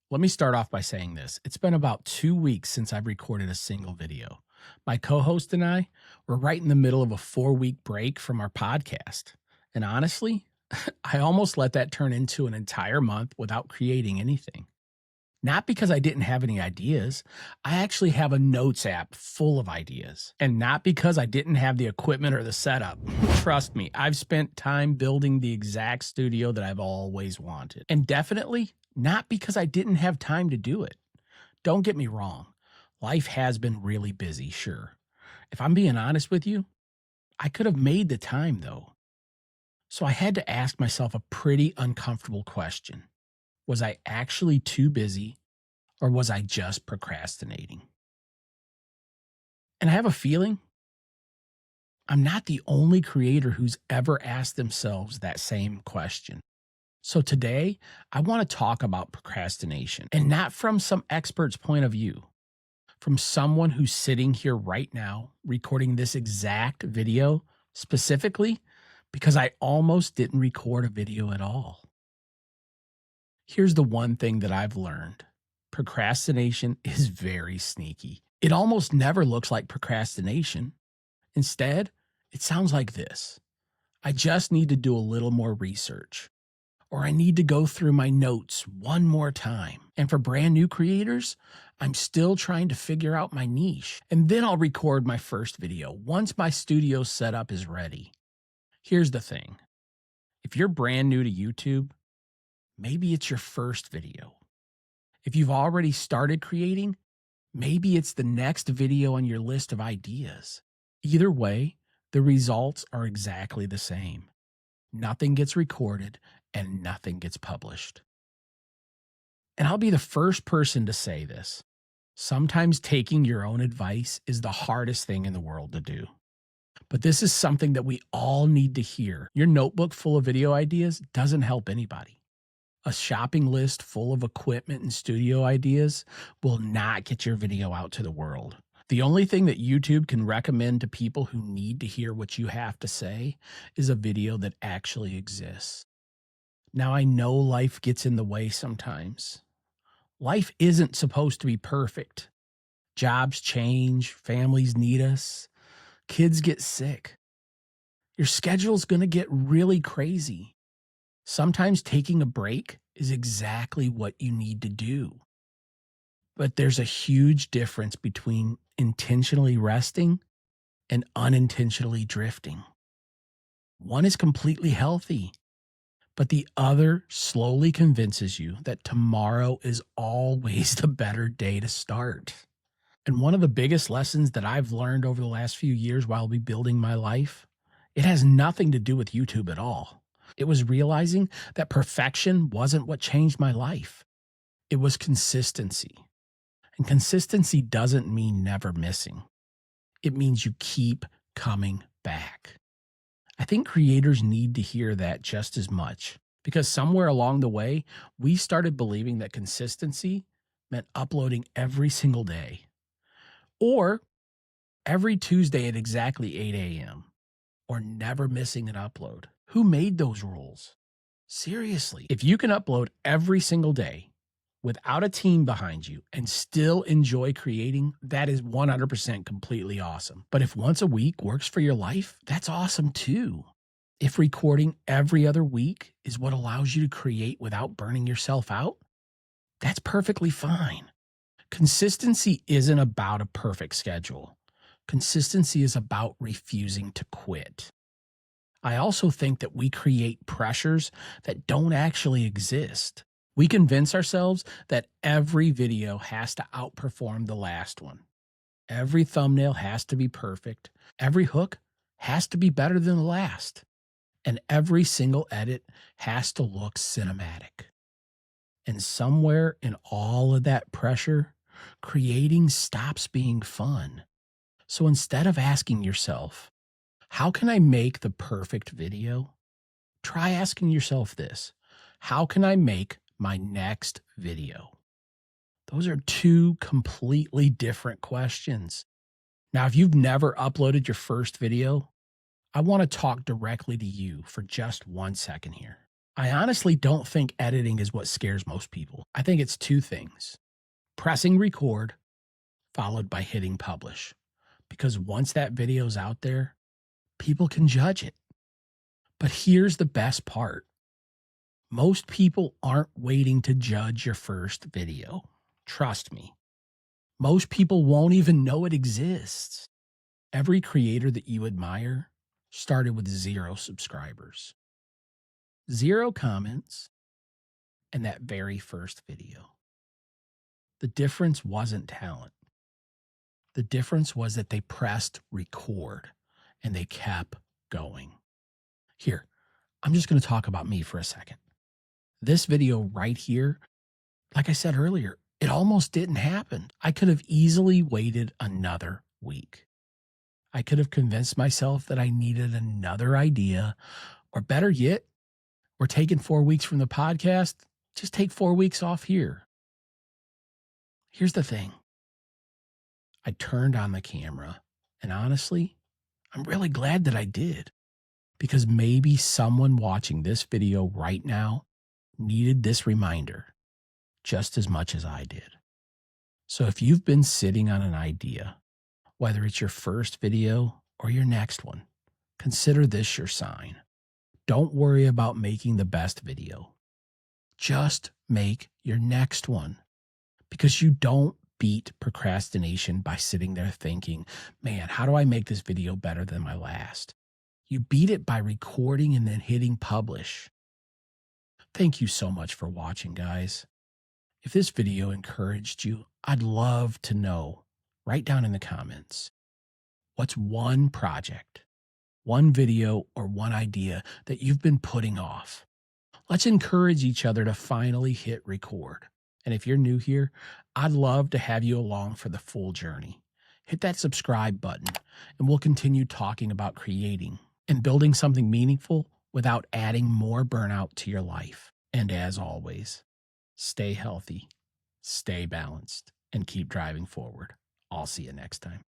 Let me start off by saying this. It's been about 2 weeks since I've recorded a single video. My co host and I were right in the middle of a 4 week break from our podcast. And honestly, I almost let that turn into an entire month without creating anything. Not because I didn't have any ideas. I actually have a notes app full of ideas. And not because I didn't have the equipment or the setup. Trust me, I've spent time building the exact studio that I've always wanted. And definitely not because I didn't have time to do it. Don't get me wrong. Life has been really busy, sure. If I'm being honest with you, I could have made the time though. So I had to ask myself a pretty uncomfortable question. Was I actually too busy, or was I just procrastinating? And I have a feeling I'm not the only creator who's ever asked themselves that same question. So today, I want to talk about procrastination, and not from some expert's point of view, from someone who's sitting here right now recording this exact video specifically because I almost didn't record a video at all. Here's the one thing that I've learned. Procrastination is very sneaky. It almost never looks like procrastination. Instead, it sounds like this. I just need to do a little more research, or I need to go through my notes one more time. And for brand new creators, I'm still trying to figure out my niche. And then I'll record my first video once my studio setup is ready. Here's the thing. If you're brand new to YouTube, maybe it's your first video. If you've already started creating, maybe it's the next video on your list of ideas. Either way, the results are exactly the same. Nothing gets recorded and nothing gets published. And I'll be the first person to say this. Sometimes taking your own advice is the hardest thing in the world to do. But this is something that we all need to hear. Your notebook full of video ideas doesn't help anybody. A shopping list full of equipment and studio ideas will not get your video out to the world. The only thing that YouTube can recommend to people who need to hear what you have to say is a video that actually exists. Now, I know life gets in the way sometimes. Life isn't supposed to be perfect. Jobs change, families need us, kids get sick. Your schedule's going to get really crazy. Sometimes taking a break is exactly what you need to do. But there's a huge difference between intentionally resting and unintentionally drifting. One is completely healthy, but the other slowly convinces you that tomorrow is always the better day to start. And one of the biggest lessons that I've learned over the last few years while rebuilding my life, it has nothing to do with YouTube at all. It was realizing that perfection wasn't what changed my life. It was consistency. And consistency doesn't mean never missing. It means you keep coming back. I think creators need to hear that just as much, because somewhere along the way, we started believing that consistency meant uploading every single day, or every Tuesday at exactly 8 a.m., or never missing an upload. Who made those rules? Seriously, if you can upload every single day without a team behind you and still enjoy creating, that is 100% completely awesome. But if once a week works for your life, that's awesome too. If recording every other week is what allows you to create without burning yourself out, that's perfectly fine. Consistency isn't about a perfect schedule. Consistency is about refusing to quit. I also think that we create pressures that don't actually exist. We convince ourselves that every video has to outperform the last one. Every thumbnail has to be perfect. Every hook has to be better than the last. And every single edit has to look cinematic. And somewhere in all of that pressure, creating stops being fun. So instead of asking yourself, how can I make the perfect video? Try asking yourself this. How can I make my next video? Those are two completely different questions. Now, if you've never uploaded your first video, I want to talk directly to you for just 1 second here. I honestly don't think editing is what scares most people. I think it's two things: pressing record followed by hitting publish. Because once that video's out there, people can judge it. But here's the best part: most people aren't waiting to judge your first video. Trust me, most people won't even know it exists. Every creator that you admire started with 0 subscribers, 0 comments, and that very first video. The difference wasn't talent. The difference was that they pressed record and they kept going. Here, I'm just going to talk about me for a second. This video right here, like I said earlier, it almost didn't happen. I could have easily waited another week. I could have convinced myself that I needed another idea, or better yet, we're taking 4 weeks from the podcast. Just take 4 weeks off here. Here's the thing: I turned on the camera, and honestly, I'm really glad that I did, because maybe someone watching this video right now needed this reminder just as much as I did. So if you've been sitting on an idea, whether it's your first video or your next one, consider this your sign. Don't worry about making the best video. Just make your next one, because you don't beat procrastination by sitting there thinking, man, how do I make this video better than my last? You beat it by recording and then hitting publish. Thank you so much for watching, guys. If this video encouraged you, I'd love to know. Write down in the comments, what's one project, one video, or one idea that you've been putting off? Let's encourage each other to finally hit record. And if you're new here, I'd love to have you along for the full journey. Hit that subscribe button, and we'll continue talking about creating and building something meaningful without adding more burnout to your life. And as always, stay healthy, stay balanced, and keep driving forward. I'll see you next time.